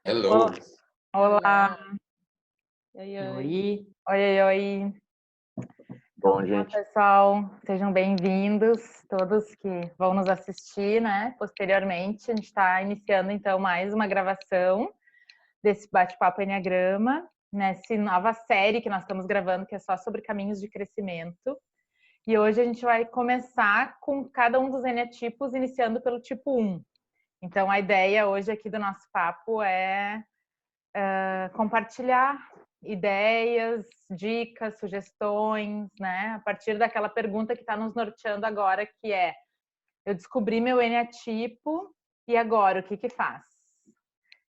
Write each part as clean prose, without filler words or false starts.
Hello. Olá. Oi, oi. Oi. Oi, oi. Bom, gente. Pessoal, sejam bem-vindos, todos que vão nos assistir, né? Posteriormente, a gente está iniciando, então, mais uma gravação desse bate-papo Enneagrama, nessa nova série que nós estamos gravando, que é só sobre caminhos de crescimento. E hoje a gente vai começar com cada um dos eneatipos, iniciando pelo tipo 1. Então, a ideia hoje aqui do nosso papo é compartilhar ideias, dicas, sugestões, né? A partir daquela pergunta que está nos norteando agora, que é: eu descobri meu eneatipo e agora o que faz?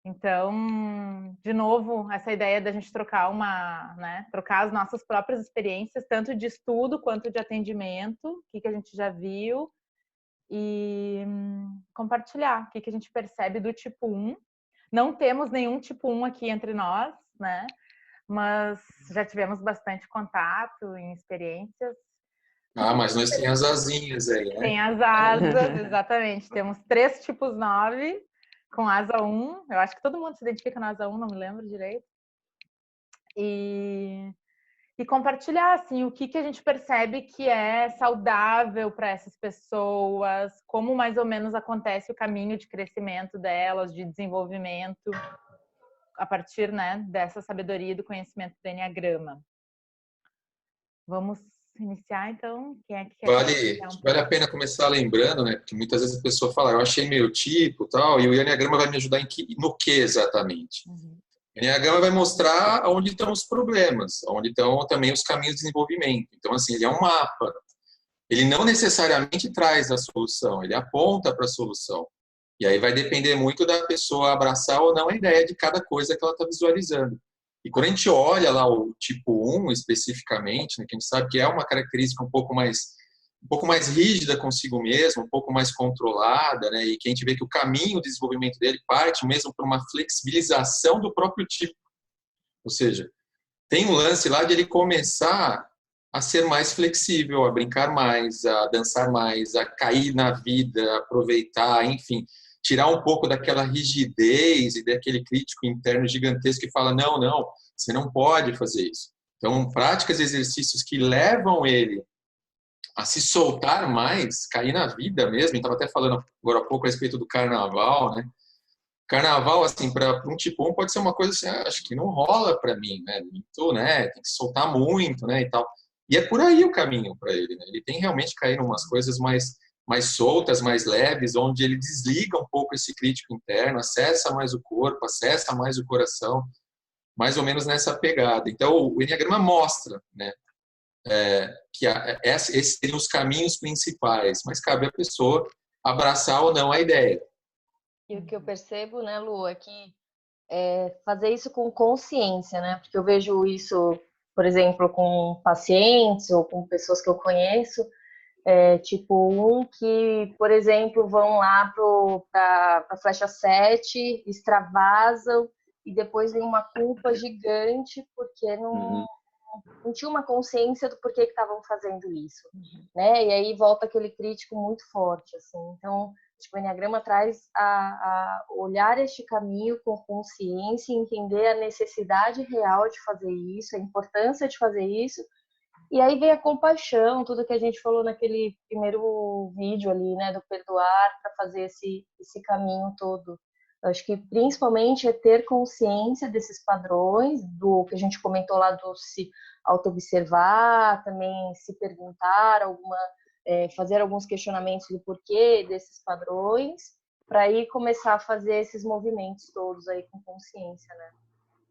Então, de novo, essa ideia da gente trocar trocar as nossas próprias experiências, tanto de estudo quanto de atendimento, o que a gente já viu, e compartilhar o que a gente percebe do tipo 1. Não temos nenhum tipo 1 aqui entre nós, né? Mas já tivemos bastante contato em experiências. Mas nós temos as asinhas aí, né? Tem as asas, exatamente. Temos 3 tipos 9 com asa 1. Eu acho que todo mundo se identifica na asa 1, não me lembro direito. E compartilhar, assim, o que a gente percebe que é saudável para essas pessoas, como mais ou menos acontece o caminho de crescimento delas, de desenvolvimento, a partir, né, dessa sabedoria e do conhecimento do Enneagrama. Vamos iniciar, então? Quem é que quer Vale a pena começar lembrando, né? Porque muitas vezes a pessoa fala, eu achei meu tipo e tal, e o Enneagrama vai me ajudar no que exatamente? Uhum. O Enneagrama vai mostrar onde estão os problemas, onde estão também os caminhos de desenvolvimento. Então, assim, ele é um mapa. Ele não necessariamente traz a solução, ele aponta para a solução. E aí vai depender muito da pessoa abraçar ou não a ideia de cada coisa que ela está visualizando. E quando a gente olha lá o tipo 1 especificamente, né, que a gente sabe que é uma característica um pouco mais rígida consigo mesmo, um pouco mais controlada, né, e que a gente vê que o caminho de desenvolvimento dele parte mesmo para uma flexibilização do próprio tipo. Ou seja, tem um lance lá de ele começar a ser mais flexível, a brincar mais, a dançar mais, a cair na vida, a aproveitar, enfim, tirar um pouco daquela rigidez e daquele crítico interno gigantesco que fala, não, você não pode fazer isso. Então, práticas e exercícios que levam ele a se soltar mais, cair na vida mesmo. Estava até falando agora há pouco a respeito do carnaval, né? Carnaval, assim, para um tipo 1 pode ser uma coisa assim, acho que não rola para mim, né? Muito, né? Tem que soltar muito, né? E tal. E é por aí o caminho para ele, né? Ele tem realmente que cair em umas coisas mais soltas, mais leves, onde ele desliga um pouco esse crítico interno, acessa mais o corpo, acessa mais o coração, mais ou menos nessa pegada. Então, o Enneagrama mostra, né? Que esses seriam os caminhos principais, mas cabe à pessoa abraçar ou não a ideia. E o que eu percebo, né, Lu, é que fazer isso com consciência, né? Porque eu vejo isso, por exemplo, com pacientes ou com pessoas que eu conheço, tipo que, por exemplo, vão lá para a flecha 7, extravasam e depois vem uma culpa gigante porque não tinha uma consciência do porquê que estavam fazendo isso, né? E aí volta aquele crítico muito forte, assim. Então, o Enneagrama traz a olhar este caminho com consciência, entender a necessidade real de fazer isso, a importância de fazer isso. E aí vem a compaixão, tudo que a gente falou naquele primeiro vídeo ali, né, do perdoar para fazer esse caminho todo. Eu acho que principalmente é ter consciência desses padrões, do que a gente comentou lá do se auto-observar, também se perguntar fazer alguns questionamentos do porquê desses padrões, para aí começar a fazer esses movimentos todos aí com consciência, né?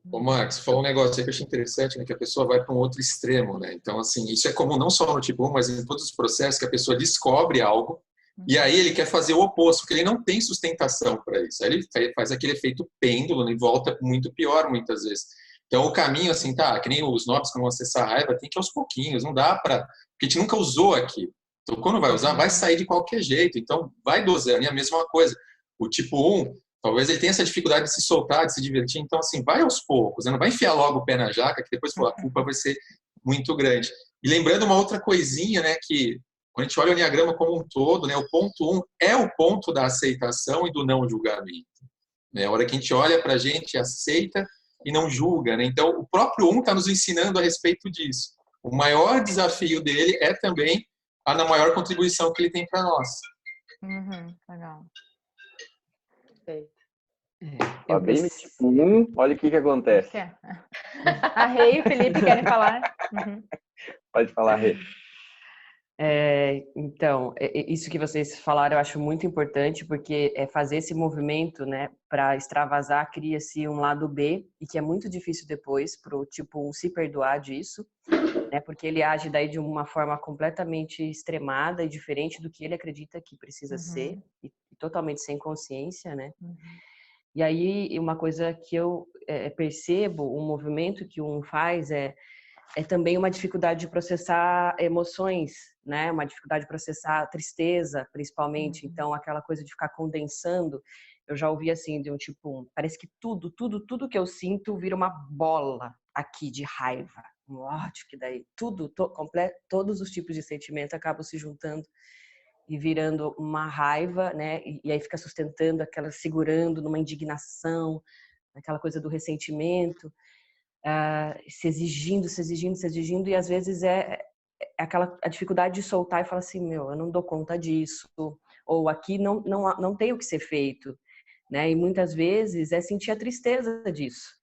Ô, Max, falou um negócio aí que eu achei interessante, né? Que a pessoa vai para um outro extremo, né? Então, assim, isso é comum não só no tipo 1, mas em todos os processos que a pessoa descobre algo e aí ele quer fazer o oposto, porque ele não tem sustentação para isso. Aí ele faz aquele efeito pêndulo e volta muito pior muitas vezes. Então, o caminho, assim, que nem os nobres quando vão acessar a raiva, tem que ir aos pouquinhos, não dá para... Porque a gente nunca usou aquilo. Então, quando vai usar, vai sair de qualquer jeito. Então, vai dosando. E a mesma coisa. O tipo 1, talvez ele tenha essa dificuldade de se soltar, de se divertir. Então, assim, vai aos poucos. Né? Não vai enfiar logo o pé na jaca, que depois a culpa vai ser muito grande. E lembrando uma outra coisinha, né, que quando a gente olha o Enneagrama como um todo, né, o ponto 1 é o ponto da aceitação e do não julgamento. né? A hora que a gente olha para a gente, aceita e não julga, né? Então, o próprio está nos ensinando a respeito disso. O maior desafio dele é também a maior contribuição que ele tem para nós. Legal. Lá bem no tipo 1, olha o que acontece. A Rei e o Felipe querem falar? Pode falar, Rei. Então, isso que vocês falaram eu acho muito importante, porque fazer esse movimento, né, para extravasar, cria-se um lado B, e que é muito difícil depois para o tipo 1 se perdoar disso, né, porque ele age daí de uma forma completamente extremada e diferente do que ele acredita que precisa ser, e totalmente sem consciência, né. E aí, uma coisa que eu percebo, um movimento que um faz é também uma dificuldade de processar emoções, né? Uma dificuldade de processar tristeza, principalmente. Então, aquela coisa de ficar condensando, eu já ouvi assim, de um tipo, parece que tudo que eu sinto vira uma bola aqui de raiva, um ódio, que daí todos os tipos de sentimento acabam se juntando e virando uma raiva, né? E aí fica sustentando aquela, segurando numa indignação, aquela coisa do ressentimento. Se exigindo, e às vezes a dificuldade de soltar e falar assim, eu não dou conta disso, ou aqui não tem o que ser feito, né? E muitas vezes é sentir a tristeza disso,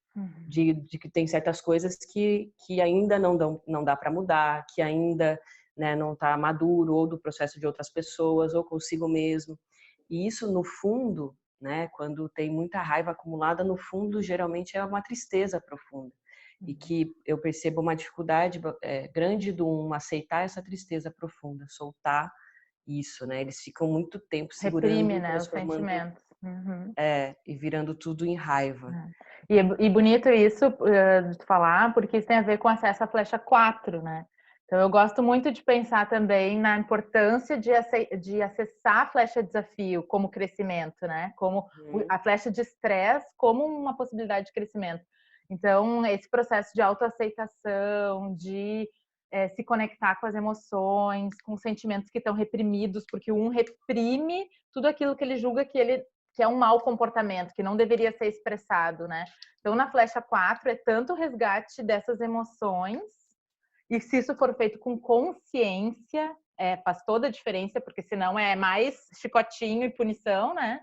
de que tem certas coisas que ainda não dá para mudar, que ainda, né, não está maduro, ou do processo de outras pessoas, ou consigo mesmo. E isso, no fundo, né, quando tem muita raiva acumulada, no fundo, geralmente é uma tristeza profunda. E que eu percebo uma dificuldade grande do aceitar essa tristeza profunda, soltar isso, né? Eles ficam muito tempo segurando, reprime, né, os sentimentos. E virando tudo em raiva. E bonito isso de falar, porque isso tem a ver com acesso à flecha 4, né? Então eu gosto muito de pensar também na importância de acessar a flecha desafio como crescimento, né? Como a flecha de estresse como uma possibilidade de crescimento. Então, esse processo de autoaceitação, de se conectar com as emoções, com os sentimentos que estão reprimidos, porque um reprime tudo aquilo que ele julga que é um mau comportamento, que não deveria ser expressado, né? Então, na flecha 4, é tanto o resgate dessas emoções, e se isso for feito com consciência, faz toda a diferença, porque senão é mais chicotinho e punição, né?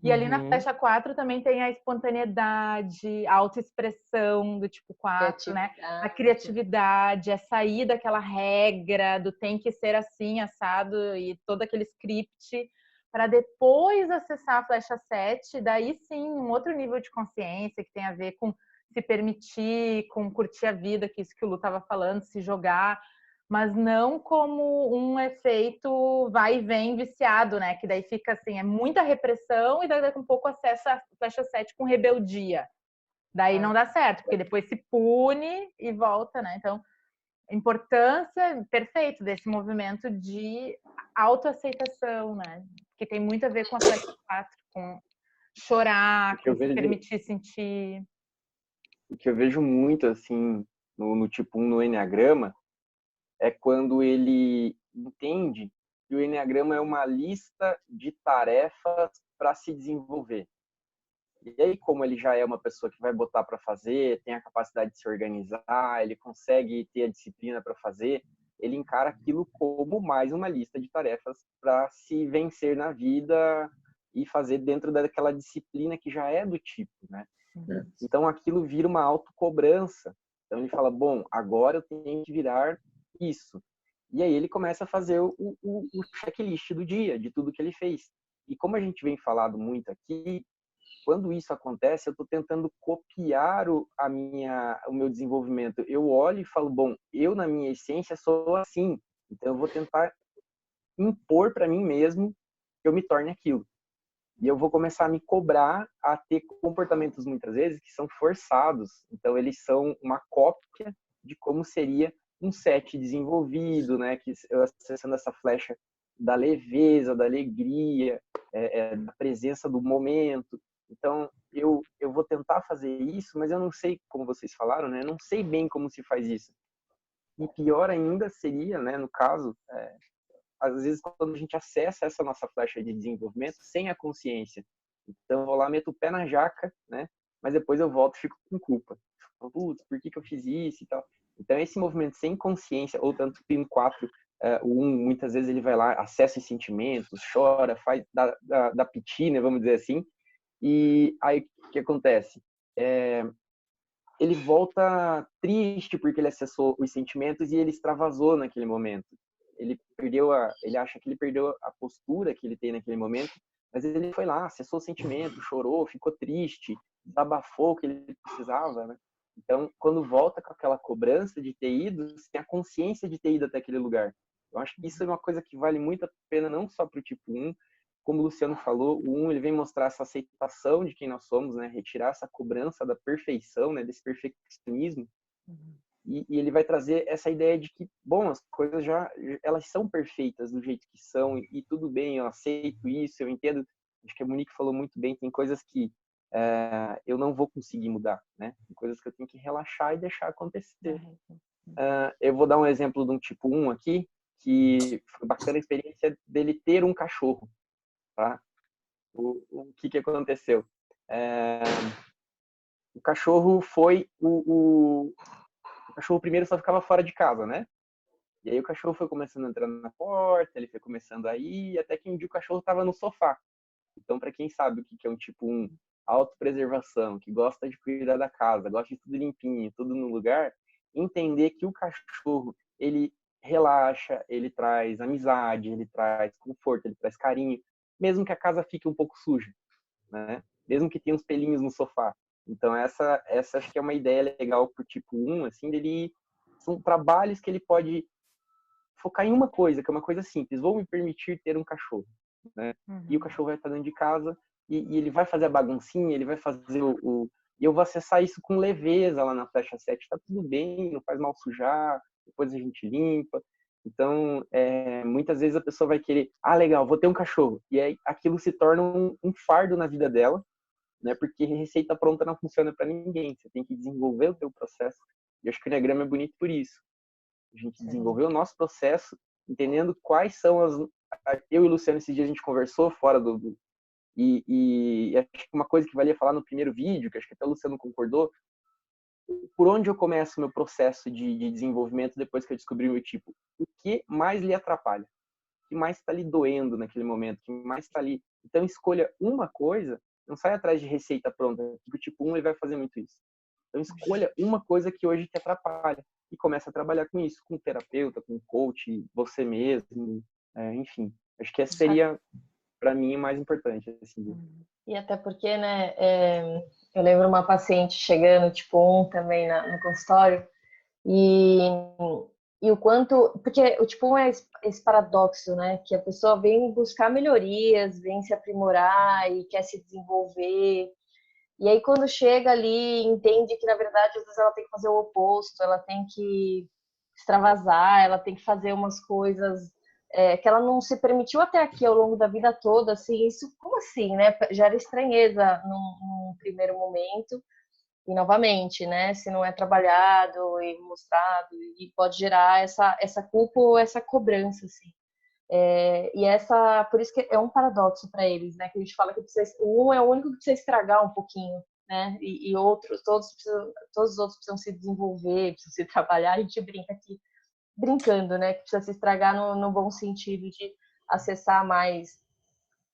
E ali na flecha 4 também tem a espontaneidade, a autoexpressão do tipo 4, né? A criatividade, a sair daquela regra do tem que ser assim, assado, e todo aquele script, para depois acessar a flecha 7, daí sim, um outro nível de consciência que tem a ver com se permitir, com curtir a vida, que é isso que o Lu estava falando, se jogar, mas não como um efeito vai e vem viciado, né? Que daí fica assim, é muita repressão e daí daqui a um pouco acessa a flecha 7 com rebeldia. Daí não dá certo, porque depois se pune e volta, né? Então, a importância, perfeito, desse movimento de autoaceitação, né? Que tem muito a ver com a flecha 4, com chorar, com se permitir sentir. O que eu vejo muito, assim, no tipo 1, no Enneagrama, é quando ele entende que o Enneagrama é uma lista de tarefas para se desenvolver. E aí, como ele já é uma pessoa que vai botar para fazer, tem a capacidade de se organizar, ele consegue ter a disciplina para fazer, ele encara aquilo como mais uma lista de tarefas para se vencer na vida e fazer dentro daquela disciplina que já é do tipo, né? Então, aquilo vira uma autocobrança. Então, ele fala, bom, agora eu tenho que virar isso. E aí ele começa a fazer o checklist do dia, de tudo que ele fez. E como a gente vem falado muito aqui, quando isso acontece, eu estou tentando copiar o meu desenvolvimento. Eu olho e falo, bom, eu na minha essência sou assim, então eu vou tentar impor para mim mesmo que eu me torne aquilo. E eu vou começar a me cobrar a ter comportamentos, muitas vezes, que são forçados. Então, eles são uma cópia de como seria um 7 desenvolvido, né? Que acessando essa flecha da leveza, da alegria, da presença do momento. Então, eu vou tentar fazer isso, mas eu não sei, como vocês falaram, né? Eu não sei bem como se faz isso. E pior ainda seria, né? No caso, às vezes, quando a gente acessa essa nossa flecha de desenvolvimento sem a consciência. Então eu vou lá, meto o pé na jaca, né? Mas depois eu volto e fico com culpa. Putz, por que eu fiz isso e tal? Então esse movimento sem consciência, ou tanto que no 4, o 1, muitas vezes ele vai lá, acessa os sentimentos, chora, faz da piti, né, vamos dizer assim. E aí o que acontece? Ele volta triste porque ele acessou os sentimentos e ele extravasou naquele momento. Ele acha que ele perdeu a postura que ele tem naquele momento, mas ele foi lá, acessou o sentimento, chorou, ficou triste, desabafou o que ele precisava, né? Então, quando volta com aquela cobrança de ter ido, você tem a consciência de ter ido até aquele lugar. Eu acho que isso é uma coisa que vale muito a pena, não só para o tipo 1, como o Luciano falou, o 1 ele vem mostrar essa aceitação de quem nós somos, né? Retirar essa cobrança da perfeição, né? Desse perfeccionismo. E ele vai trazer essa ideia de que, bom, as coisas elas são perfeitas do jeito que são e tudo bem, eu aceito isso, eu entendo. Acho que a Monique falou muito bem, tem coisas que eu não vou conseguir mudar, né? Tem coisas que eu tenho que relaxar e deixar acontecer. Eu vou dar um exemplo de um tipo 1 aqui, que foi bacana a experiência dele ter um cachorro, tá? O que aconteceu? O cachorro foi o cachorro primeiro só ficava fora de casa, né? E aí o cachorro foi começando a entrar na porta, ele foi começando a ir, até que um dia o cachorro estava no sofá. Então, para quem sabe o que é um tipo 1, autopreservação, que gosta de cuidar da casa, gosta de tudo limpinho, tudo no lugar, entender que o cachorro, ele relaxa, ele traz amizade, ele traz conforto, ele traz carinho, mesmo que a casa fique um pouco suja, né? Mesmo que tenha uns pelinhos no sofá. Então, essa acho que é uma ideia legal pro tipo 1, assim, dele são trabalhos que ele pode focar em uma coisa, que é uma coisa simples. Vou me permitir ter um cachorro, né? E o cachorro vai estar dentro de casa e ele vai fazer a baguncinha, ele vai fazer e eu vou acessar isso com leveza lá na flecha 7. Tá tudo bem, não faz mal sujar, depois a gente limpa. Então, muitas vezes a pessoa vai querer, legal, vou ter um cachorro. E aí aquilo se torna um fardo na vida dela, né? Porque receita pronta não funciona para ninguém. Você tem que desenvolver o teu processo. E acho que o Enneagrama é bonito por isso. A gente desenvolveu o nosso processo, entendendo quais são eu e o Luciano, esses dias a gente conversou fora e acho que uma coisa que valia falar no primeiro vídeo, que acho que até o Luciano concordou, por onde eu começo o meu processo de desenvolvimento depois que eu descobri o meu tipo? O que mais lhe atrapalha? O que mais está lhe doendo naquele momento? O que mais está ali? Então, escolha uma coisa, não sai atrás de receita pronta, porque o tipo 1 ele vai fazer muito isso. Então, escolha uma coisa que hoje te atrapalha e começa a trabalhar com isso, com terapeuta, com coach, você mesmo, enfim. Acho que essa seria, para mim, o mais importante. Assim. E até porque, né, eu lembro uma paciente chegando, tipo 1 também no consultório, e o quanto... Porque o tipo 1 é esse paradoxo, né, que a pessoa vem buscar melhorias, vem se aprimorar e quer se desenvolver. E aí, quando chega ali, entende que, na verdade, às vezes ela tem que fazer o oposto, ela tem que extravasar, ela tem que fazer umas coisas que ela não se permitiu até aqui ao longo da vida toda, assim, isso, como assim, né? Gera estranheza num primeiro momento, e novamente, né? Se não é trabalhado e mostrado, e pode gerar essa culpa ou essa cobrança, assim. Por isso que é um paradoxo para eles, né? Que a gente fala que o 1 é o único que precisa estragar um pouquinho, né? E todos os outros precisam se desenvolver, precisam se trabalhar. A gente brinca aqui, brincando, né? Que precisa se estragar no bom sentido de acessar mais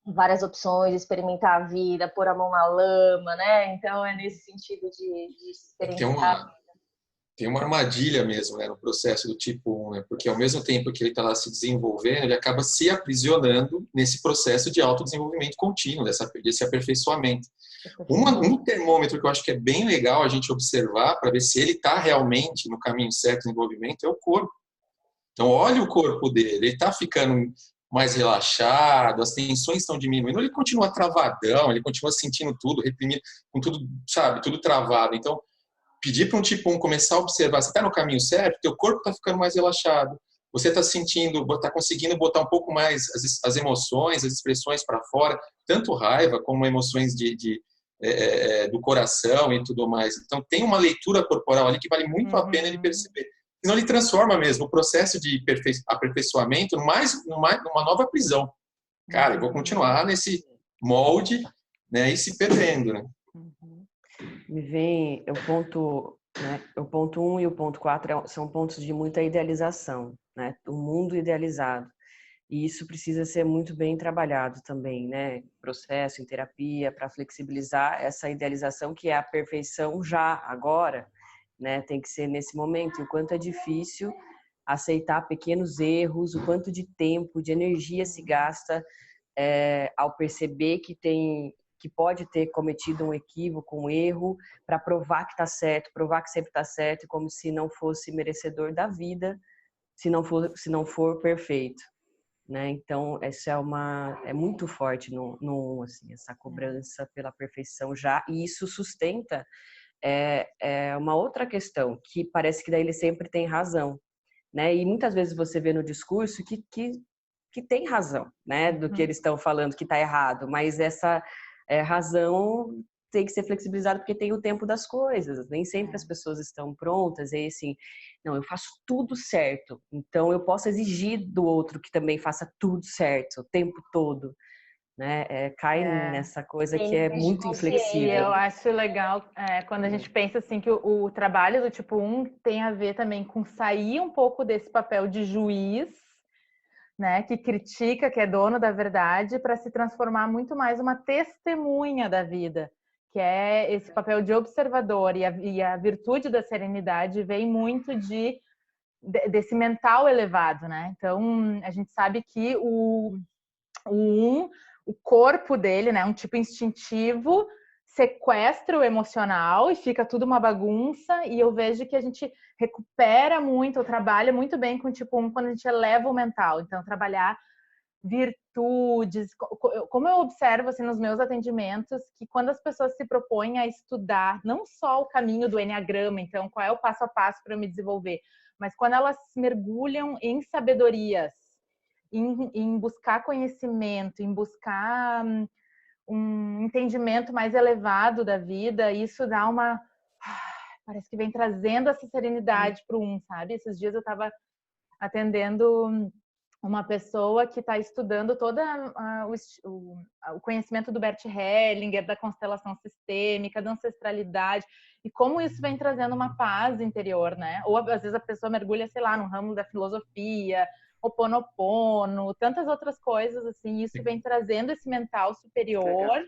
várias opções, experimentar a vida, pôr a mão na lama, né? Então é nesse sentido de experimentar. Tem uma armadilha mesmo, né, no processo do tipo 1, né? Porque ao mesmo tempo que ele está lá se desenvolvendo, ele acaba se aprisionando nesse processo de autodesenvolvimento contínuo, desse aperfeiçoamento. Um termômetro que eu acho que é bem legal a gente observar para ver se ele está realmente no caminho certo de desenvolvimento é o corpo. Então, olha o corpo dele, ele está ficando mais relaxado, as tensões estão diminuindo, ele continua travadão, ele continua sentindo tudo, reprimido, com tudo, sabe, tudo travado. Então, pedir para um tipo 1 começar a observar, você está no caminho certo, teu corpo está ficando mais relaxado, você está sentindo, está conseguindo botar um pouco mais as emoções, as expressões para fora, tanto raiva como emoções do coração e tudo mais. Então, tem uma leitura corporal ali que vale muito a pena ele perceber. Senão ele transforma mesmo o processo de aperfeiçoamento numa nova prisão. Cara, eu vou continuar nesse molde né, e se perdendo, né? Me vem o ponto, né? O ponto 1 e o ponto 4 são pontos de muita idealização, né? O mundo idealizado. E isso precisa ser muito bem trabalhado também, né? Processo em terapia para flexibilizar essa idealização que é a perfeição já agora, né? Tem que ser nesse momento. E o quanto é difícil aceitar pequenos erros, o quanto de tempo, de energia se gasta ao perceber que pode ter cometido um equívoco, um erro, para provar que está certo, provar que sempre está certo, como se não fosse merecedor da vida, se não for perfeito, né? Então essa é muito forte no assim, essa cobrança pela perfeição já, e isso sustenta uma outra questão que parece que daí ele sempre tem razão, né? E muitas vezes você vê no discurso que tem razão, né, do que eles estão falando que está errado, mas essa razão tem que ser flexibilizada porque tem o tempo das coisas, nem sempre as pessoas estão prontas, e assim, não, eu faço tudo certo, então eu posso exigir do outro que também faça tudo certo o tempo todo, né, cai nessa coisa que é muito E inflexível. eu acho legal quando a gente pensa assim que o trabalho do tipo 1 tem a ver também com sair um pouco desse papel de juiz, né, que critica, que é dono da verdade, para se transformar muito mais uma testemunha da vida, que é esse papel de observador, e a virtude da serenidade vem muito desse mental elevado, né? Então, a gente sabe que o corpo dele, né, um tipo instintivo, sequestra o emocional e fica tudo uma bagunça, e eu vejo que a gente recupera muito, trabalha muito bem com o tipo 1 quando a gente eleva o mental. Então, trabalhar virtudes, como eu observo assim, nos meus atendimentos, que quando as pessoas se propõem a estudar não só o caminho do Enneagrama, então qual é o passo a passo para eu me desenvolver, mas quando elas mergulham em sabedorias, em buscar conhecimento, em buscar um entendimento mais elevado da vida, isso dá parece que vem trazendo essa serenidade para sabe? Esses dias eu estava atendendo uma pessoa que está estudando todo o conhecimento do Bert Hellinger, da constelação sistêmica, da ancestralidade, e como isso vem trazendo uma paz interior, né? Ou às vezes a pessoa mergulha, sei lá, no ramo da filosofia, Ho'oponopono, tantas outras coisas, assim, isso vem trazendo esse mental superior.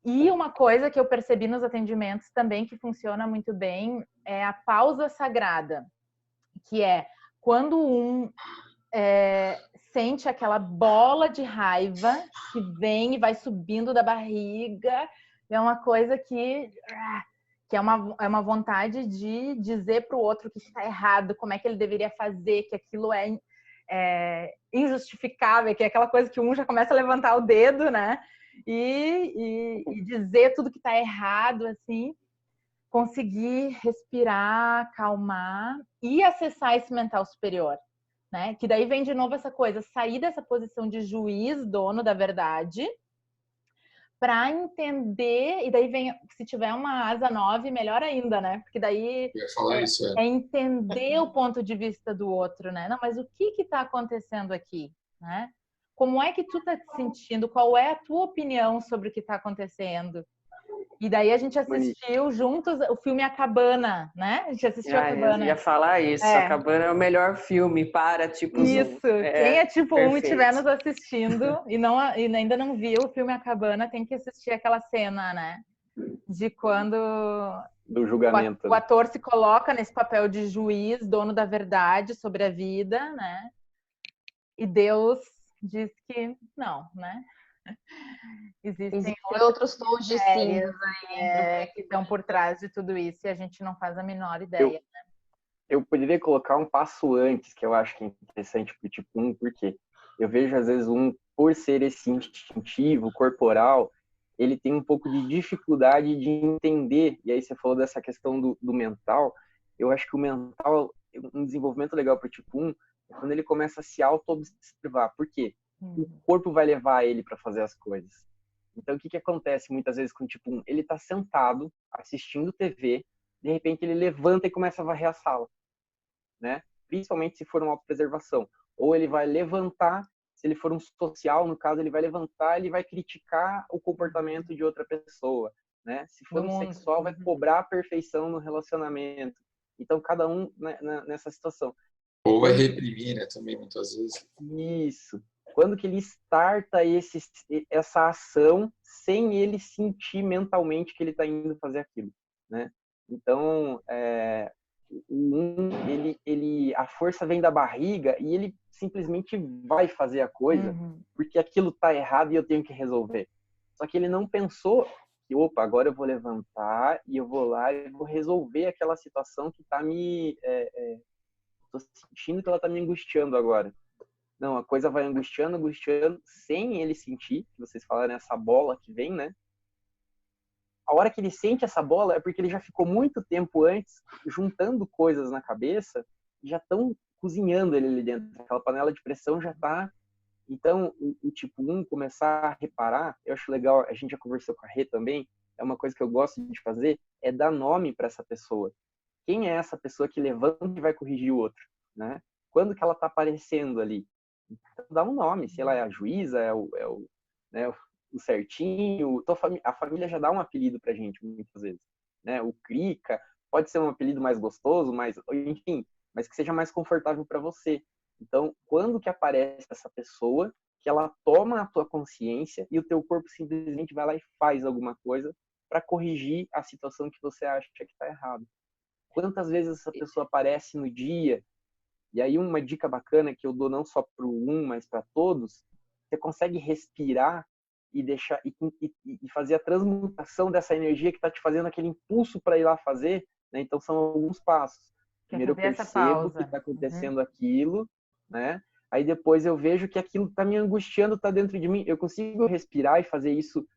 E uma coisa que eu percebi nos atendimentos também que funciona muito bem é a pausa sagrada, que é quando sente aquela bola de raiva que vem e vai subindo da barriga, é uma coisa que é uma vontade de dizer para o outro que está errado, como é que ele deveria fazer, que aquilo é injustificável, que é aquela coisa que já começa a levantar o dedo, né? E dizer tudo que está errado, assim, conseguir respirar, acalmar e acessar esse mental superior, né? Que daí vem de novo essa coisa, sair dessa posição de juiz, dono da verdade, para entender, e daí vem, se tiver uma asa 9, melhor ainda, né? Porque daí Eu ia falar isso, entender o ponto de vista do outro, né? Não, mas o que está acontecendo aqui, né? Como é que tu tá te sentindo? Qual é a tua opinião sobre o que está acontecendo? E daí a gente assistiu juntos o filme A Cabana, né? A gente assistiu A Cabana. Eu ia falar isso, A Cabana é o melhor filme para tipo isso. Quem é tipo 1 e estiver nos assistindo e ainda não viu o filme A Cabana, tem que assistir aquela cena, né? De quando do julgamento, o ator se coloca nesse papel de juiz, dono da verdade sobre a vida, né? E Deus diz que não, né? Existem outros tons de cinza que estão por trás de tudo isso e a gente não faz a menor ideia. Eu poderia colocar um passo antes, que eu acho que é interessante para o tipo 1, porque eu vejo às vezes por ser esse instintivo, corporal, ele tem um pouco de dificuldade de entender, e aí você falou dessa questão do mental, eu acho que o mental, um desenvolvimento legal para o tipo 1, é quando ele começa a se auto-observar. Por quê? O corpo vai levar ele para fazer as coisas. Então, o que acontece muitas vezes com o tipo 1? Ele está sentado, assistindo TV, de repente ele levanta e começa a varrer a sala, né? Principalmente se for uma autopreservação. Ou ele vai levantar Se ele for um social, no caso, ele vai levantar, ele vai criticar o comportamento de outra pessoa, né? Se for um sexual, vai cobrar a perfeição no relacionamento. Então, cada um, né, nessa situação. Ou vai reprimir, né, também, muitas vezes. Isso. Quando que ele starta essa ação sem ele sentir mentalmente que ele está indo fazer aquilo, né? Então, a força vem da barriga e ele simplesmente vai fazer a coisa porque aquilo está errado e eu tenho que resolver. Só que ele não pensou que, opa, agora eu vou levantar e eu vou lá e vou resolver aquela situação que está tô sentindo que ela está me angustiando agora. Não, a coisa vai angustiando, sem ele sentir, que vocês falaram, essa bola que vem, né? A hora que ele sente essa bola é porque ele já ficou muito tempo antes juntando coisas na cabeça e já estão cozinhando ele ali dentro. Aquela panela de pressão já está. Então, o tipo 1 começar a reparar, eu acho legal, a gente já conversou com a Rê também, é uma coisa que eu gosto de fazer, é dar nome para essa pessoa. Quem é essa pessoa que levanta e vai corrigir o outro, né? Quando que ela está aparecendo ali? Então, dá um nome, sei lá, é a juíza, né, o certinho. Então, a família já dá um apelido pra gente, muitas vezes, né? O Crica, pode ser um apelido mais gostoso, enfim, mas que seja mais confortável para você. Então, quando que aparece essa pessoa que ela toma a tua consciência e o teu corpo simplesmente vai lá e faz alguma coisa para corrigir a situação que você acha que está errada? Quantas vezes essa pessoa aparece no dia? E aí uma dica bacana que eu dou não só para o mas para todos, você consegue respirar e deixar e fazer a transmutação dessa energia que está te fazendo aquele impulso para ir lá fazer, né? Então são alguns passos. Primeiro eu percebo que está acontecendo aquilo, né? Aí depois eu vejo que aquilo está me angustiando, está dentro de mim. Eu consigo respirar e fazer isso,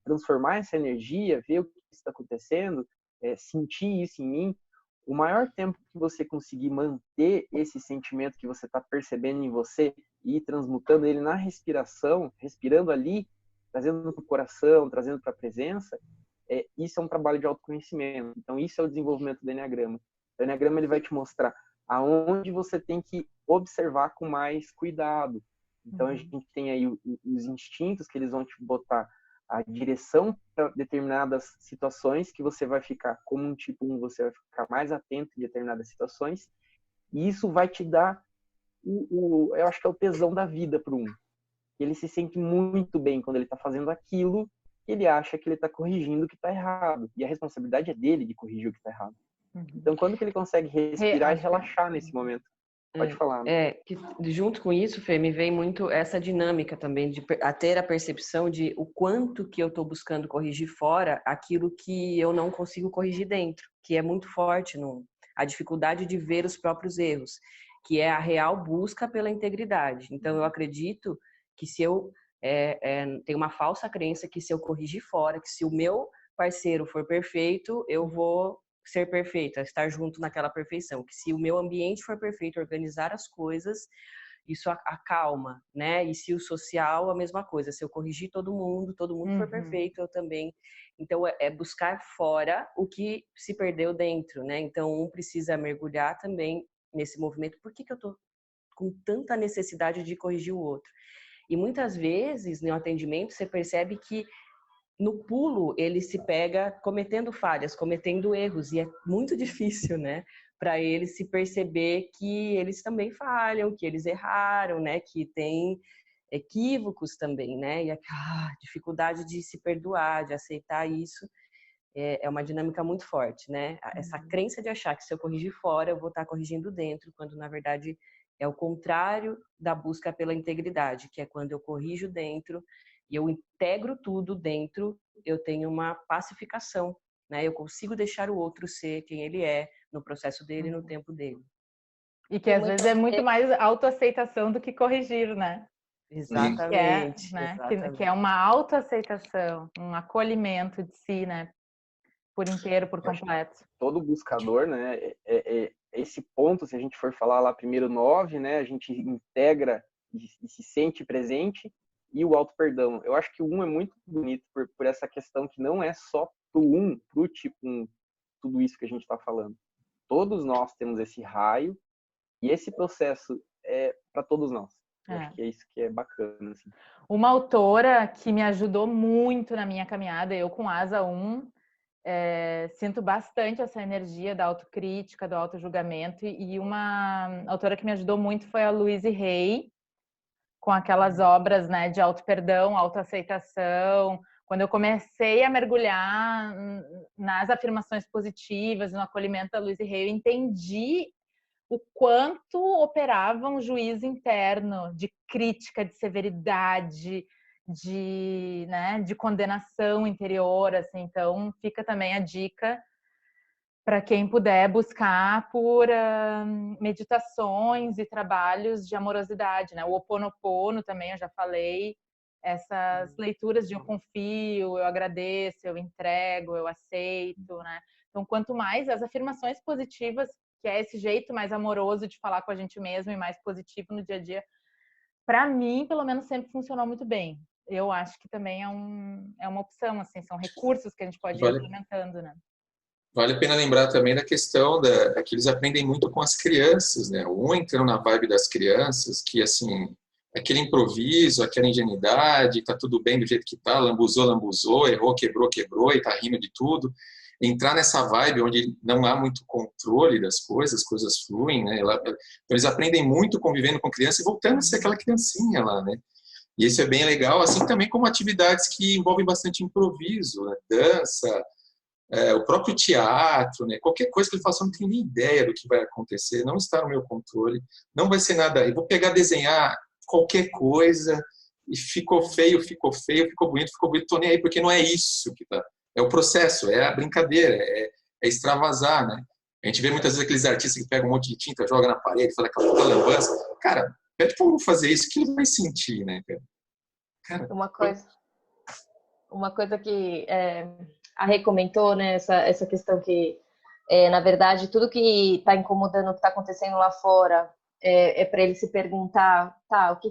transformar essa energia, ver o que está acontecendo, sentir isso em mim. O maior tempo que você conseguir manter esse sentimento que você está percebendo em você e ir transmutando ele na respiração, respirando ali, trazendo para o coração, trazendo para a presença, isso é um trabalho de autoconhecimento. Então, isso é o desenvolvimento do Enneagrama. O Enneagrama ele vai te mostrar aonde você tem que observar com mais cuidado. Então, a gente tem aí os instintos que eles vão te botar a direção para determinadas situações, que você vai ficar como um tipo 1, você vai ficar mais atento em determinadas situações, e isso vai te dar eu acho que é o tesão da vida para um. Ele se sente muito bem quando ele está fazendo aquilo que ele acha que ele está corrigindo o que está errado, e a responsabilidade é dele de corrigir o que está errado. Então, quando que ele consegue respirar e relaxar nesse momento? Pode falar. Né? Que junto com isso, Fê, me vem muito essa dinâmica também de ter a percepção de o quanto que eu estou buscando corrigir fora aquilo que eu não consigo corrigir dentro, que é muito forte, a dificuldade de ver os próprios erros, que é a real busca pela integridade. Então, eu acredito que se eu tenho uma falsa crença que se eu corrigir fora, que se o meu parceiro for perfeito, eu vou ser perfeita, estar junto naquela perfeição, que se o meu ambiente for perfeito, organizar as coisas, isso acalma, né? E se o social, a mesma coisa, se eu corrigir todo mundo for perfeito, eu também. Então, é buscar fora o que se perdeu dentro, né? Então, um precisa mergulhar também nesse movimento. Por que eu tô com tanta necessidade de corrigir o outro? E muitas vezes, no atendimento, você percebe que no pulo, ele se pega cometendo falhas, cometendo erros, e é muito difícil, né, para ele se perceber que eles também falham, que eles erraram, né, que tem equívocos também, né, e a dificuldade de se perdoar, de aceitar isso, é uma dinâmica muito forte, né, essa crença de achar que se eu corrigir fora, eu vou estar corrigindo dentro, quando na verdade é o contrário da busca pela integridade, que é quando eu corrijo dentro, e eu integro tudo dentro, eu tenho uma pacificação, né? Eu consigo deixar o outro ser quem ele é, no processo dele, no tempo dele. E que às vezes é muito mais autoaceitação do que corrigir, né? Exatamente. Que é uma autoaceitação, um acolhimento de si, né? Por inteiro, por completo. Todo buscador, né? Esse ponto, se a gente for falar lá primeiro 9, né? A gente integra e se sente presente, e o auto-perdão. Eu acho que o 1 é muito bonito por essa questão que não é só pro 1, pro tipo 1, tudo isso que a gente está falando. Todos nós temos esse raio, e esse processo é para todos nós. Eu acho que é isso que é bacana, assim. Uma autora que me ajudou muito na minha caminhada, eu com Asa 1, sinto bastante essa energia da autocrítica, do autojulgamento, e uma autora que me ajudou muito foi a Louise Hay, com aquelas obras, né, de auto-perdão, autoaceitação. Quando eu comecei a mergulhar nas afirmações positivas, no acolhimento da Louise Hay, eu entendi o quanto operava um juízo interno de crítica, de severidade, de condenação interior, assim. Então, fica também a dica para quem puder buscar por meditações e trabalhos de amorosidade, né? O Ho Oponopono também, eu já falei, essas leituras de eu confio, eu agradeço, eu entrego, eu aceito, né? Então, quanto mais as afirmações positivas, que é esse jeito mais amoroso de falar com a gente mesmo e mais positivo no dia a dia, para mim, pelo menos, sempre funcionou muito bem. Eu acho que também é uma opção, assim, são recursos que a gente pode ir implementando, né? Vale a pena lembrar também da questão que eles aprendem muito com as crianças, né? Um entrando na vibe das crianças, que assim, aquele improviso, aquela ingenuidade, tá tudo bem do jeito que tá, lambuzou, errou, quebrou e tá rindo de tudo. Entrar nessa vibe onde não há muito controle das coisas fluem, né? Então eles aprendem muito convivendo com criança e voltando a ser aquela criancinha lá, né? E isso é bem legal, assim também como atividades que envolvem bastante improviso, né? Dança, o próprio teatro, né? Qualquer coisa que ele faça, eu não tenho nem ideia do que vai acontecer, não está no meu controle, não vai ser nada. Eu vou pegar, desenhar qualquer coisa e ficou feio, ficou bonito, tô nem aí, porque não é isso que tá. É o processo, é a brincadeira, é extravasar, né? A gente vê muitas vezes aqueles artistas que pegam um monte de tinta, joga na parede, faz aquela puta lambança. Cara, pede para fazer isso, que ele vai sentir, né, cara? Uma coisa que a Rê comentou, né, essa questão que, na verdade, tudo que está incomodando o que está acontecendo lá fora é para ele se perguntar, tá, o que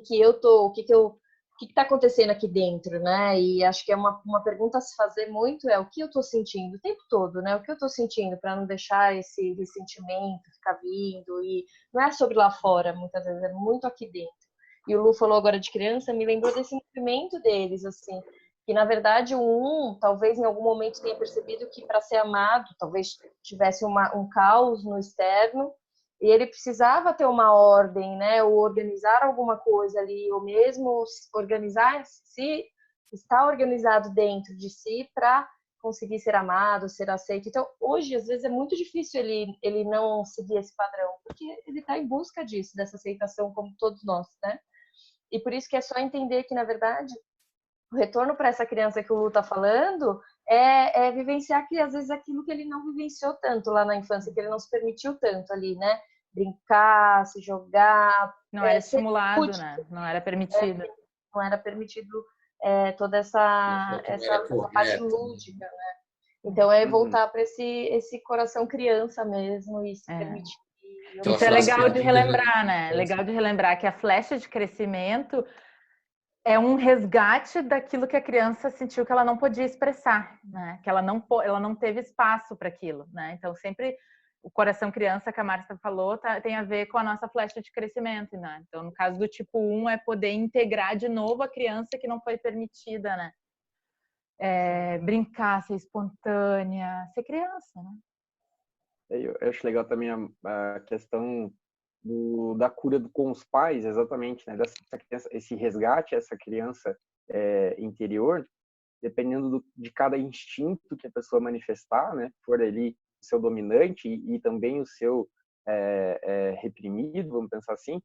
está acontecendo aqui dentro, né? E acho que é uma pergunta a se fazer muito o que eu estou sentindo o tempo todo, né? O que eu estou sentindo para não deixar esse ressentimento ficar vindo, e não é sobre lá fora, muitas vezes, é muito aqui dentro. E o Lu falou agora de criança, me lembrou desse movimento deles, assim, que na verdade talvez em algum momento tenha percebido que para ser amado, talvez tivesse um caos no externo, e ele precisava ter uma ordem, né, ou organizar alguma coisa ali, ou mesmo organizar, se está organizado dentro de si para conseguir ser amado, ser aceito. Então, hoje, às vezes, é muito difícil ele não seguir esse padrão, porque ele está em busca disso, dessa aceitação, como todos nós, né? E por isso que é só entender que, na verdade, o retorno para essa criança que o Lu está falando é vivenciar que, às vezes, aquilo que ele não vivenciou tanto lá na infância, que ele não se permitiu tanto ali, né? Brincar, se jogar. Não era estimulado, né? Não era permitido. Não era permitido toda essa parte lúdica, né? Então, voltar para esse coração criança mesmo e se permitir. Isso é legal de relembrar, né? Legal de relembrar que a flecha de crescimento é um resgate daquilo que a criança sentiu que ela não podia expressar, né? Que ela não teve espaço para aquilo, né? Então, sempre o coração criança, que a Márcia falou, tem a ver com a nossa flecha de crescimento, né? Então, no caso do tipo 1, é poder integrar de novo a criança que não foi permitida, né? Brincar, ser espontânea, ser criança, né? Eu acho legal também a questão da cura com os pais, exatamente, né? Esse resgate, essa criança interior, dependendo de cada instinto que a pessoa manifestar, né? For ali o seu dominante e também o seu reprimido, vamos pensar assim,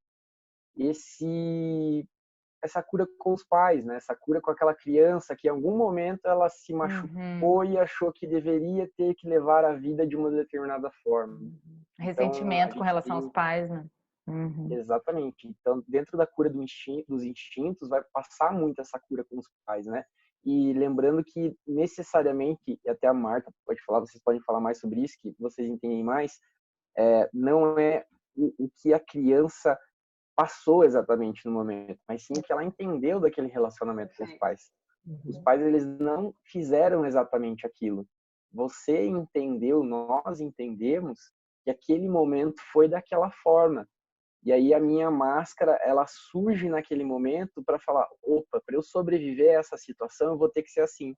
essa cura com os pais, né? Essa cura com aquela criança que em algum momento ela se machucou e achou que deveria ter que levar a vida de uma determinada forma. Ressentimento então, com relação aos pais, né? Exatamente. Então, dentro da cura dos instintos, vai passar muito essa cura com os pais, né? E lembrando que necessariamente, e até a Marta pode falar, vocês podem falar mais sobre isso, que vocês entendem mais, não é o que a criança passou exatamente no momento, mas sim que ela entendeu daquele relacionamento com os pais. Os pais, eles não fizeram exatamente aquilo. Você entendeu, nós entendemos que aquele momento foi daquela forma. E aí a minha máscara, ela surge naquele momento para falar, opa, para eu sobreviver a essa situação, eu vou ter que ser assim.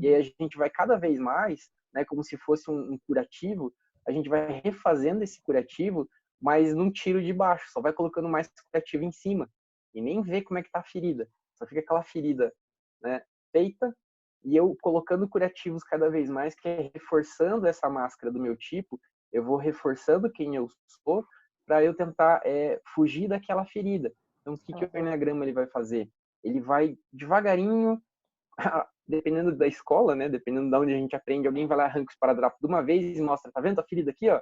E aí a gente vai cada vez mais, né, como se fosse um curativo, a gente vai refazendo esse curativo, mas num tiro de baixo, só vai colocando mais curativo em cima. E nem vê como é que tá a ferida. Só fica aquela ferida, né, feita, e eu colocando curativos cada vez mais, que é reforçando essa máscara do meu tipo, eu vou reforçando quem eu sou, para eu tentar fugir daquela ferida. Então, o que o Enneagrama ele vai fazer? Ele vai devagarinho, dependendo da escola, né? Dependendo de onde a gente aprende, alguém vai lá, arranca o esparadrapo de uma vez e mostra, tá vendo a ferida aqui, ó?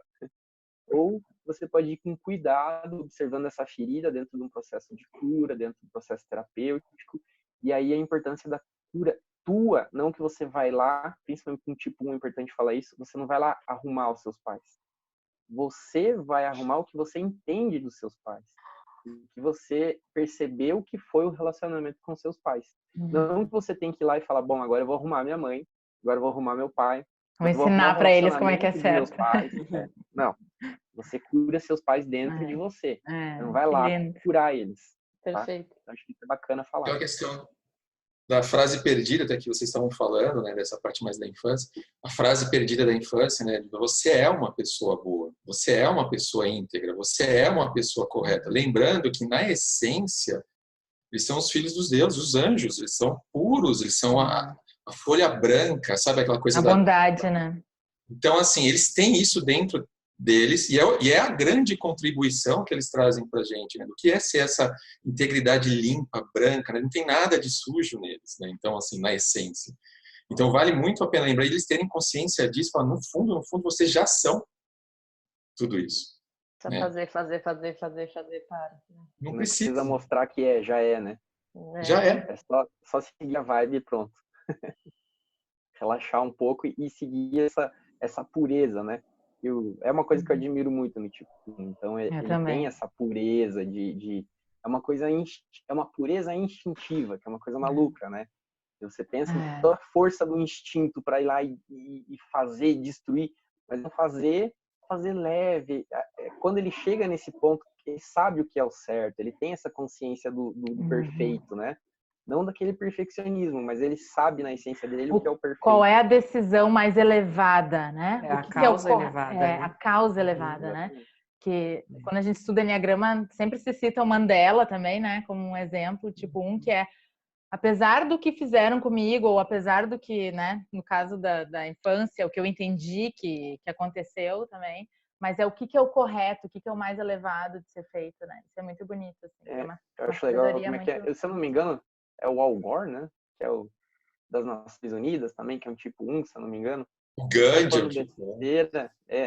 Ou você pode ir com cuidado, observando essa ferida dentro de um processo de cura, dentro de um processo terapêutico. E aí a importância da cura tua, não que você vai lá, principalmente com tipo 1, é importante falar isso, você não vai lá arrumar os seus pais. Você vai arrumar o que você entende dos seus pais. O que você percebeu que foi o relacionamento com seus pais. Não que você tem que ir lá e falar, bom, agora eu vou arrumar minha mãe, agora eu vou arrumar meu pai. Vou ensinar para eles como é que é certo. Não, você cura seus pais dentro de você. Não vai lá curar eles. Perfeito. Tá? Acho que isso é bacana falar. Então a questão da frase perdida, até que vocês estavam falando, né, dessa parte mais da infância, a frase perdida da infância, né, você é uma pessoa boa, você é uma pessoa íntegra, você é uma pessoa correta. Lembrando que, na essência, eles são os filhos dos deuses, os anjos, eles são puros, eles são a folha branca, sabe aquela coisa da bondade, né? Então, assim, eles têm isso dentro deles e é a grande contribuição que eles trazem para a gente, né? Do que é ser essa integridade limpa, branca, né? Não tem nada de sujo neles, né? Então, assim, na essência. Então, vale muito a pena lembrar eles terem consciência disso, falar, no fundo, vocês já são tudo isso. Só né? fazer, para. Não precisa mostrar que já é, né? Já é. É só seguir a vibe e pronto. Relaxar um pouco e seguir essa pureza, né? É uma coisa que eu admiro muito no tipo. Então, ele tem essa pureza é uma coisa, é uma pureza instintiva, que é uma coisa maluca, né? Você pensa em toda a força do instinto para ir lá e fazer, destruir, mas não fazer leve. Quando ele chega nesse ponto, ele sabe o que é o certo, ele tem essa consciência do perfeito, né? Não daquele perfeccionismo, mas ele sabe na essência dele o que é o perfeito. Qual é a decisão mais elevada, né? A causa elevada. A causa elevada, né? Que quando a gente estuda Enneagrama, sempre se cita o Mandela também, né? Como um exemplo, tipo 1, que é apesar do que fizeram comigo, ou apesar do que, né? No caso da infância, o que eu entendi que aconteceu também, mas é o que é o correto, o que é o mais elevado de ser feito, né? Isso é muito bonito, assim. Eu acho legal como é que é. Se eu não me engano, é o Al Gore, né? Que é o das Nações Unidas também, que é um tipo 1, se eu não me engano. O Gandhi.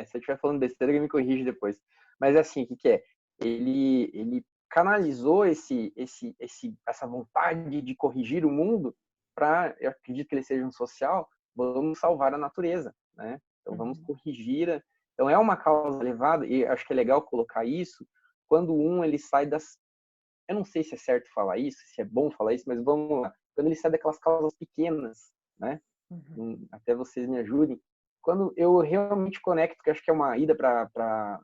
Se eu estiver falando besteira, ele me corrige depois. Mas assim, o que é? Ele canalizou essa vontade de corrigir o mundo para, eu acredito que ele seja um social, vamos salvar a natureza, né? Então vamos corrigir. Então é uma causa elevada, e acho que é legal colocar isso, quando ele sai das... Eu não sei se é certo falar isso, se é bom falar isso, mas vamos lá. Quando ele sai daquelas causas pequenas, né? Até vocês me ajudem. Quando eu realmente conecto, que acho que é uma ida para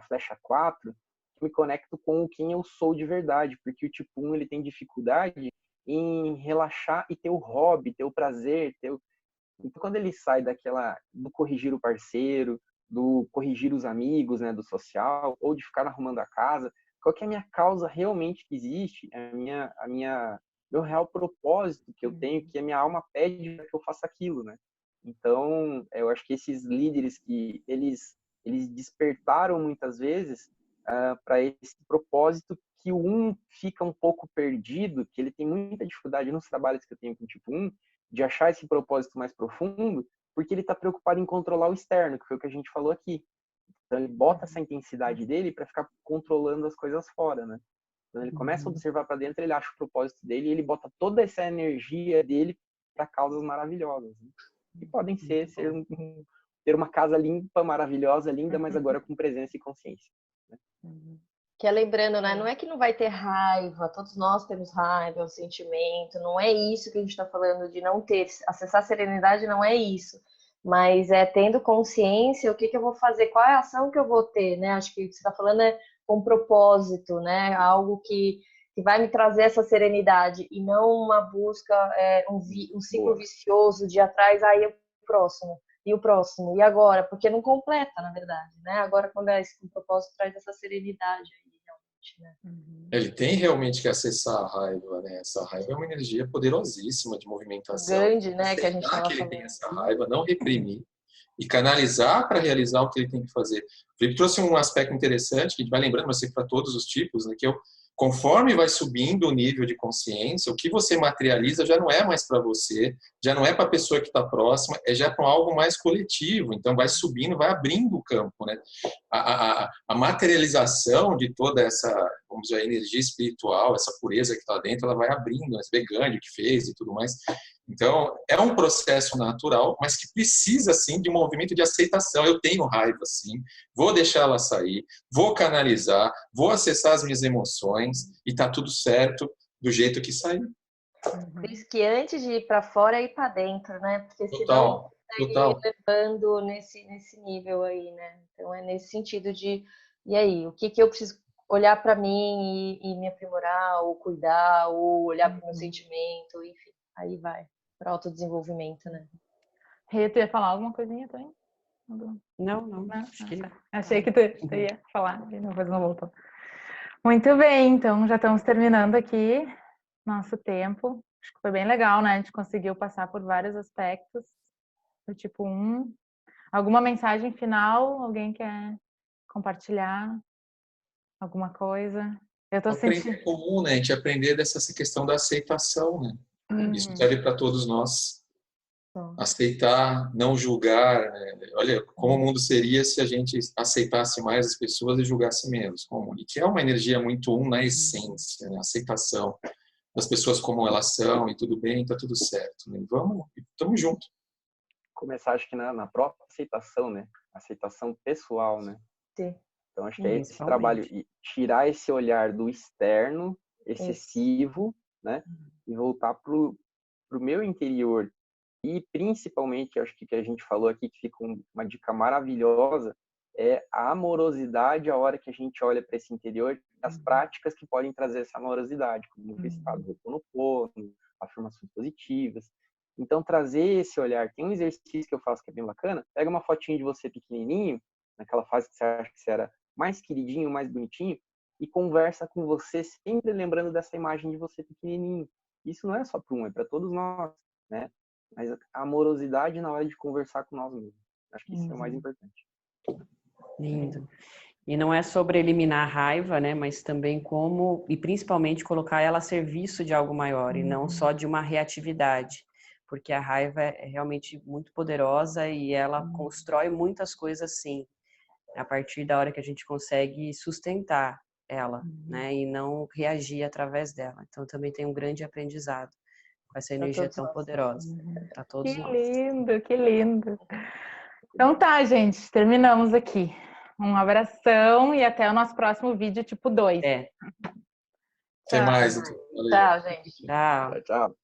flecha 4, eu me conecto com quem eu sou de verdade, porque o tipo 1 ele tem dificuldade em relaxar e ter o hobby, ter o prazer, Então, quando ele sai do corrigir o parceiro, do corrigir os amigos, né, do social, ou de ficar arrumando a casa, qual que é a minha causa realmente que existe, meu real propósito que eu tenho, que a minha alma pede para que eu faça aquilo, né? Então, eu acho que esses líderes que eles despertaram muitas vezes para esse propósito, que o fica um pouco perdido, que ele tem muita dificuldade nos trabalhos que eu tenho com o tipo 1, de achar esse propósito mais profundo, porque ele está preocupado em controlar o externo, que foi o que a gente falou aqui. Então, ele bota essa intensidade dele para ficar controlando as coisas fora, né? Quando ele começa a observar para dentro, ele acha o propósito dele e ele bota toda essa energia dele para causas maravilhosas. Né? E podem ter uma casa limpa, maravilhosa, linda, mas agora com presença e consciência. Né? Que é lembrando, né? Não é que não vai ter raiva, todos nós temos raiva, é um sentimento, não é isso que a gente está falando de não ter, acessar a serenidade não é isso, mas é tendo consciência, o que eu vou fazer, qual é a ação que eu vou ter, né? Acho que o que você está falando é com propósito, né? Algo que vai me trazer essa serenidade e não uma busca, um ciclo vicioso de atrás, aí o próximo, e agora? Porque não completa, na verdade, né? Agora, quando é esse propósito, traz essa serenidade aí, realmente, né? Ele tem realmente que acessar a raiva, né? Essa raiva é uma energia poderosíssima de movimentação. Grande, né? Que a gente estava Que ele falando. tem essa raiva, não reprimir e canalizar para realizar o que ele tem que fazer. O Felipe trouxe um aspecto interessante que a gente vai lembrando, mas para todos os tipos, né? Que conforme vai subindo o nível de consciência, o que você materializa já não é mais para você, já não é para a pessoa que está próxima, é já para algo mais coletivo. Então vai subindo, vai abrindo o campo, né? A materialização de toda essa, vamos dizer, energia espiritual, essa pureza que está dentro, ela vai abrindo, né? Você vê Gandhi que fez e tudo mais. Então, é um processo natural, mas que precisa, sim, de um movimento de aceitação. Eu tenho raiva, sim, vou deixar ela sair, vou canalizar, vou acessar as minhas emoções e tá tudo certo do jeito que sair. Por isso que antes de ir para fora, é ir para dentro, né? Porque senão Total. ir levando nesse nível aí, né? Então, é nesse sentido de, e aí, o que eu preciso olhar para mim e me aprimorar, ou cuidar, ou olhar para o meu sentimento, enfim, aí vai. Para autodesenvolvimento, né? Rê, tu ia falar alguma coisinha também? Não. Acho que... Achei que tu ia falar, e depois não voltou. Muito bem, então já estamos terminando aqui nosso tempo. Acho que foi bem legal, né? A gente conseguiu passar por vários aspectos do tipo 1. Alguma mensagem final? Alguém quer compartilhar alguma coisa? Eu tô sentindo... É comum, né? A gente aprender dessa questão da aceitação, né? Isso serve para todos nós. Aceitar, não julgar, né? Olha, como o mundo seria se a gente aceitasse mais as pessoas e julgasse menos. E que é uma energia muito na essência, né? Aceitação das pessoas como elas são e tudo bem, tá tudo certo. Né? Estamos juntos. Começar, acho que na própria aceitação, né? Aceitação pessoal, né? Sim. Então, acho que é esse trabalho, e tirar esse olhar do externo, excessivo, né? E voltar pro meu interior. E, principalmente, acho que a gente falou aqui, que fica uma dica maravilhosa, é a amorosidade a hora que a gente olha para esse interior, as práticas que podem trazer essa amorosidade, como o estado do Ho'oponopono, afirmações positivas. Então, trazer esse olhar. Tem um exercício que eu faço que é bem bacana. Pega uma fotinha de você pequenininho, naquela fase que você acha que você era mais queridinho, mais bonitinho, e conversa com você sempre lembrando dessa imagem de você pequenininho. Isso não é só para é para todos nós, né? Mas a amorosidade na hora de conversar com nós mesmos. Acho que isso é o mais importante. Lindo. E não é sobre eliminar a raiva, né? Mas também como, e principalmente colocar ela a serviço de algo maior e não só de uma reatividade. Porque a raiva é realmente muito poderosa e ela constrói muitas coisas, sim, a partir da hora que a gente consegue sustentar ela, né? E não reagir através dela. Então também tem um grande aprendizado com essa energia tão poderosa para todos nós. Que lindo, que lindo. Então tá, gente, terminamos aqui. Um abração e até o nosso próximo vídeo, tipo 2. Até mais. Tchau, gente. Tchau. Tchau.